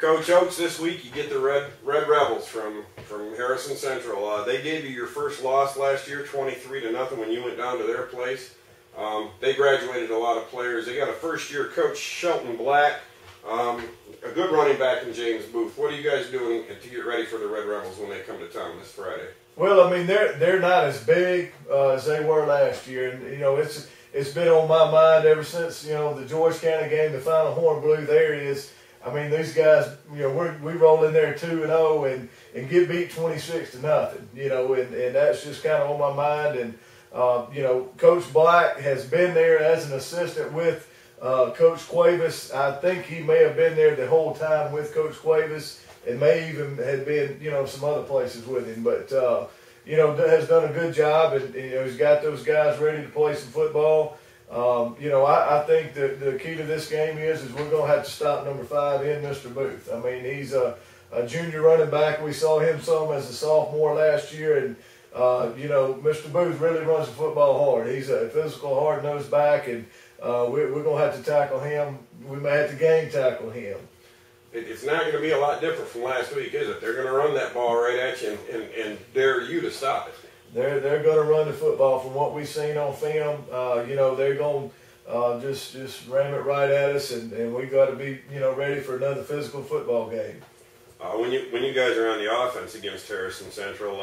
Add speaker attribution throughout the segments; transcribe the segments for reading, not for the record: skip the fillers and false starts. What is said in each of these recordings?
Speaker 1: Coach Oakes, this week you get the Red Rebels from Harrison Central. They gave you your first loss last year, 23-0, when you went down to their place. They graduated a lot of players. They got a first-year coach, Shelton Black, a good running back in James Booth. What are you guys doing to get ready for the Red Rebels when they come to town this Friday?
Speaker 2: Well, I mean, they're not as big as they were last year, and you know it's been on my mind ever since the George County game, the Final Horn Blue. There it is. I mean, these guys, we roll in there 2-0 and get beat 26-0. And that's just kind of on my mind. And Coach Black has been there as an assistant with Coach Cuevas. I think he may have been there the whole time with Coach Cuevas, and may even have been some other places with him. But has done a good job, and he's got those guys ready to play some football. I think the key to this game is we're going to have to stop number 5 in Mr. Booth. I mean, he's a junior running back. We saw him some as a sophomore last year, and Mr. Booth really runs the football hard. He's a physical, hard-nosed back, and we're going to have to tackle him. We may have to game tackle him.
Speaker 1: It's not going to be a lot different from last week, is it? They're going to run that ball right at you and dare you to stop it.
Speaker 2: They're going to run the football from what we've seen on film. They're going to just ram it right at us, and we got to be ready for another physical football game.
Speaker 1: When you guys are on the offense against Harrison Central,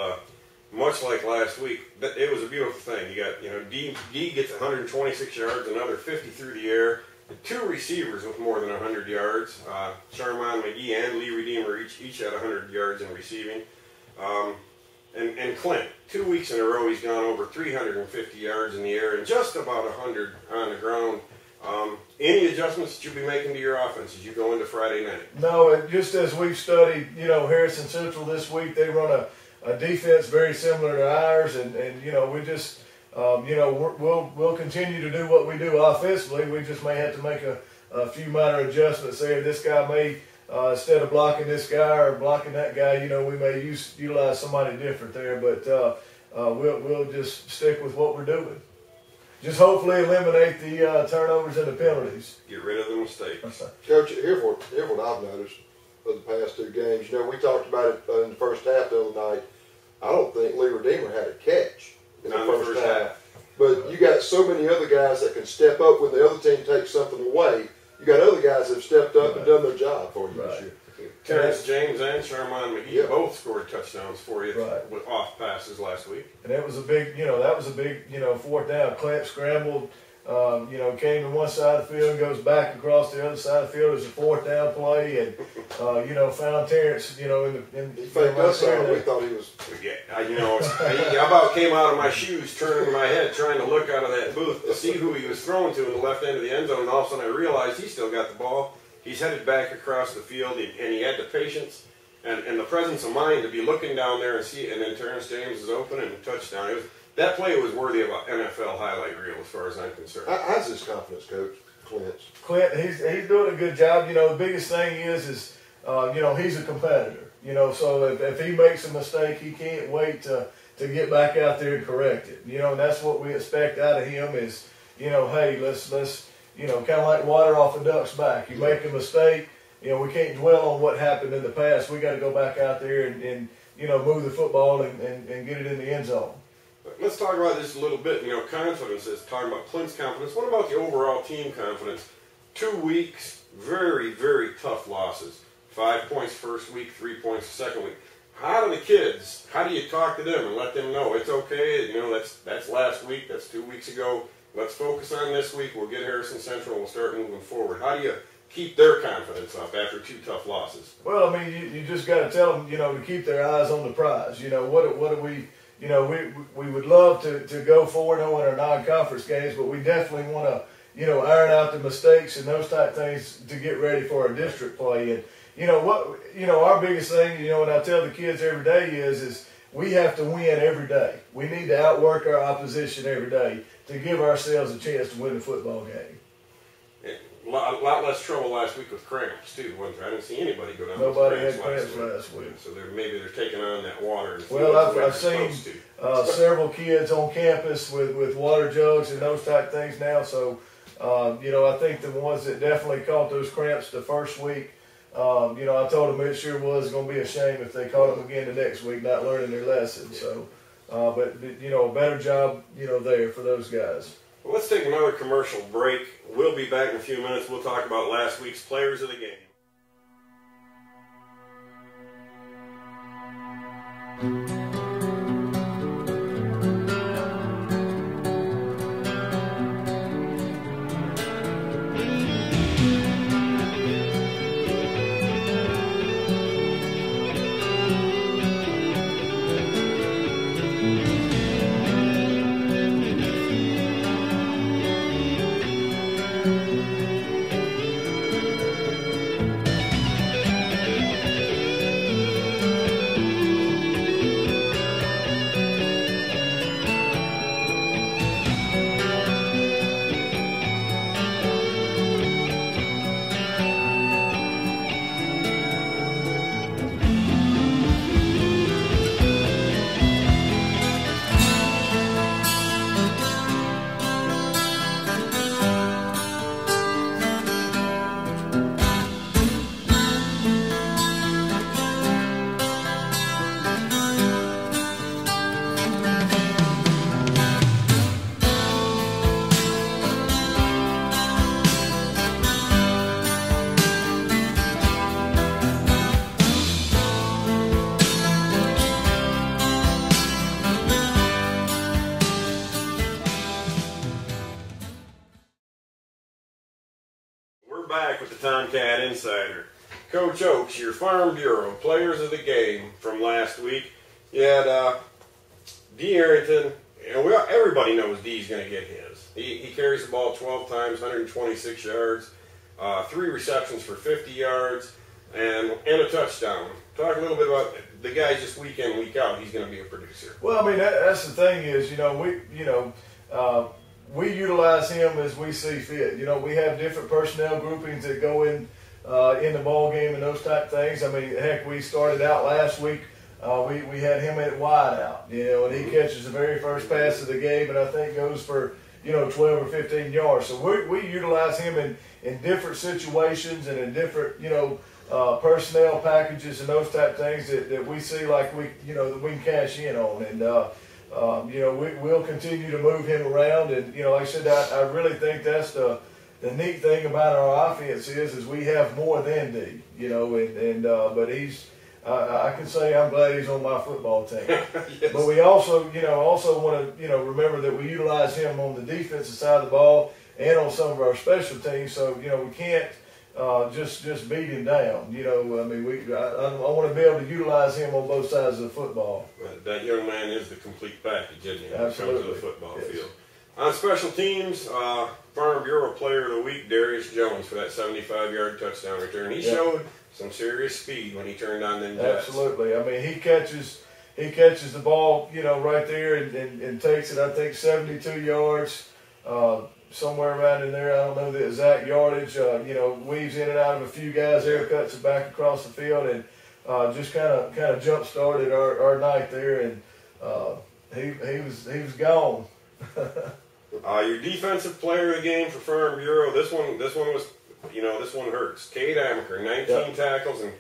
Speaker 1: much like last week, it was a beautiful thing. You got D gets 126 yards, another 50 through the air, and 2 receivers with more than 100 yards. Sharman McGee and Lee Redeemer each had 100 yards in receiving. And Clint, 2 weeks in a row, he's gone over 350 yards in the air and just about 100 on the ground. Any adjustments that you'll be making to your offense as you go into Friday night?
Speaker 2: No, just as we've studied, Harrison Central this week, they run a defense very similar to ours, and we just, we'll continue to do what we do offensively. We just may have to make a few minor adjustments there. This guy may. Instead of blocking this guy or blocking that guy, we may utilize somebody different there. But we'll just stick with what we're doing. Just hopefully eliminate the turnovers and the penalties.
Speaker 1: Get rid of the mistakes.
Speaker 3: Coach, here's what I've noticed for the past 2 games. We talked about it in the first half the other night. I don't think Lee Redeemer had a catch in the first half. But you got so many other guys that can step up when the other team takes something away. You got other guys that have stepped up and done their job for you this year.
Speaker 1: Terrence James and Sharman McGee both scored touchdowns for you with off passes last week.
Speaker 2: And that was a big, fourth down. Clint scrambled, came to one side of the field, goes back across the other side of the field. It was a 4th down play, and found Terrence, in the.
Speaker 3: He faked us out. We thought he was.
Speaker 1: I about came out of my shoes, turning my head, trying to look out of that booth to see who he was throwing to in the left end of the end zone, and all of a sudden I realized he still got the ball. He's headed back across the field, and he had the patience and the presence of mind to be looking down there and see, and then Terrence James is open and a touchdown. That play was worthy of an NFL highlight reel as far as I'm concerned.
Speaker 3: How's his confidence, Coach?
Speaker 2: Clint, he's doing a good job. The biggest thing is he's a competitor. So if he makes a mistake, he can't wait to get back out there and correct it. And that's what we expect out of him is, hey, let's kind of like water off a duck's back. You make a mistake, we can't dwell on what happened in the past. We got to go back out there and move the football and get it in the end zone.
Speaker 1: Let's talk about this a little bit. Confidence is talking about Clint's confidence. What about the overall team confidence? 2 weeks, very, very tough losses. 5 points first week, 3 points the second week. How do you talk to them and let them know it's okay? That's last week, that's 2 weeks ago. Let's focus on this week. We'll get Harrison Central and we'll start moving forward. How do you keep their confidence up after 2 tough losses?
Speaker 2: Well, I mean, you just got to tell them, to keep their eyes on the prize. What do we, we would love to go forward on our non-conference games, but we definitely want to, iron out the mistakes and those type things to get ready for our district play. And, our biggest thing, and I tell the kids every day is we have to win every day. We need to outwork our opposition every day to give ourselves a chance to win the football game.
Speaker 1: A lot less trouble last week with cramps, too. I didn't see anybody go down
Speaker 2: Nobody
Speaker 1: with
Speaker 2: had cramps last week.
Speaker 1: So maybe they're taking on that water.
Speaker 2: Well, I've seen several kids on campus with water jugs and those type things now. So, I think the ones that definitely caught those cramps the first week, You know, I told them it sure was going to be a shame if they caught them again the next week not learning their lesson. So, but you know, a better job, you know, there for those guys.
Speaker 1: Well, let's take another commercial break. We'll be back in a few minutes. We'll talk about last week's players of the game. Back with the Tomcat Insider. Coach Oakes, your Farm Bureau players of the game from last week. You had D. Arrington, and everybody knows D's going to get his. He carries the ball 12 times, 126 yards, 3 receptions for 50 yards, and a touchdown. Talk a little bit about the guy just week in, week out. He's going to be a producer.
Speaker 2: Well, I mean, that's the thing is, you know, we utilize him as we see fit. You know, we have different personnel groupings that go in the ball game and those type of things. I mean, heck, we started out last week. We had him at wide out, you know, and he catches the very first pass of the game, and I think goes for, you know, 12 or 15 yards. So we utilize him in different situations and in different, you know, personnel packages and those type of things that we see like that we can cash in on. And you know, we'll continue to move him around, and you know, like I said, I really think that's the neat thing about our offense is we have more than D, you know, but he's I can say I'm glad he's on my football team. Yes. But we also want to remember that we utilize him on the defensive side of the ball and on some of our special teams, so you know we can't just beat him down. You know, I mean, I want to be able to utilize him on both sides of the football.
Speaker 1: That young man is the complete package, isn't he? When it comes to the football field. On special teams, Farm Bureau Player of the Week, Darius Jones for that 75-yard touchdown return. He showed some serious speed when he turned on them jets.
Speaker 2: Absolutely. I mean, he catches the ball, you know, right there and takes it, I think, 72 yards. Somewhere around in there, I don't know the exact yardage, you know, weaves in and out of a few guys there, cuts it back across the field, and just kind of jump-started our night there, and he was gone.
Speaker 1: Your defensive player of the game for Farm Bureau, this one was, you know, this one hurts. Cade Amaker, 19 tackles, and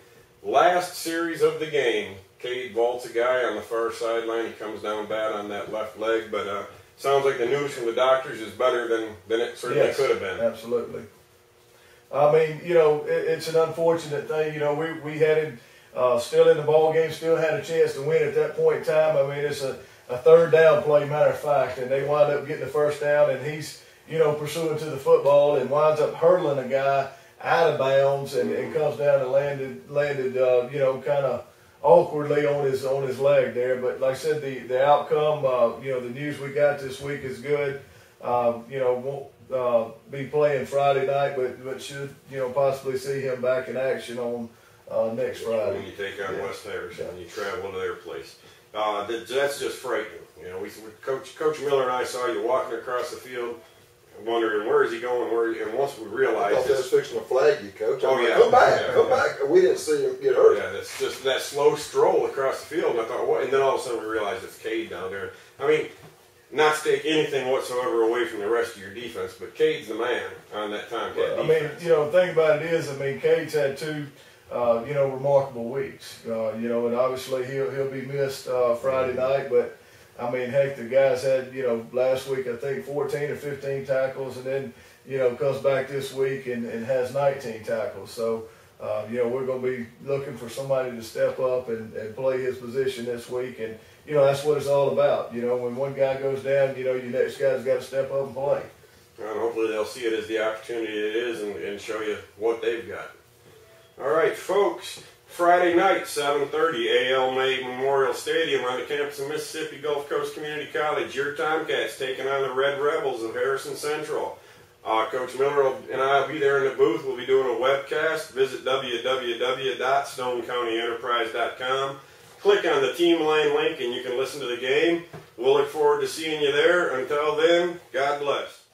Speaker 1: last series of the game, Cade vaults a guy on the far sideline. He comes down bad on that left leg, but sounds like the news from the doctors is better than it certainly could have been.
Speaker 2: Absolutely. I mean, you know, it's an unfortunate thing. You know, we had him still in the ball game, still had a chance to win at that point in time. I mean, it's a third down play, matter of fact, and they wind up getting the first down, and he's, you know, pursuing to the football and winds up hurdling a guy out of bounds and comes down and landed you know, kind of awkwardly on his leg there. But like I said, the outcome, you know, the news we got this week is good. You know, won't be playing Friday night, but should, you know, possibly see him back in action on next Friday.
Speaker 1: When you take on West Harrison and you travel to their place. That's just frightening. You know, Coach Miller and I saw you walking across the field, wondering where is he going, and once we realized,
Speaker 3: I thought they was fixing to flag you, Coach.
Speaker 1: Come
Speaker 3: back. We didn't see him get hurt.
Speaker 1: Yeah, that's just that slow stroll across the field. And I thought, what? And then all of a sudden we realized it's Cade down there. I mean, not to take anything whatsoever away from the rest of your defense, but Cade's the man on that Tomcat defense.
Speaker 2: I mean, you know, the thing about it is, I mean, Cade's had two remarkable weeks. And obviously he'll be missed Friday night, but I mean, heck, the guys had, last week I think 14 or 15 tackles, and then, comes back this week and has 19 tackles. So, we're going to be looking for somebody to step up and play his position this week. And, that's what it's all about. When one guy goes down, your next guy's got to step up and play.
Speaker 1: And hopefully they'll see it as the opportunity it is and show you what they've got. All right, folks. Friday night, 7:30, A.L. May Memorial Stadium on the campus of Mississippi Gulf Coast Community College. Your Tomcats taking on the Red Rebels of Harrison Central. Coach Miller and I will be there in the booth. We'll be doing a webcast. Visit www.stonecountyenterprise.com. Click on the Team Line link and you can listen to the game. We'll look forward to seeing you there. Until then, God bless.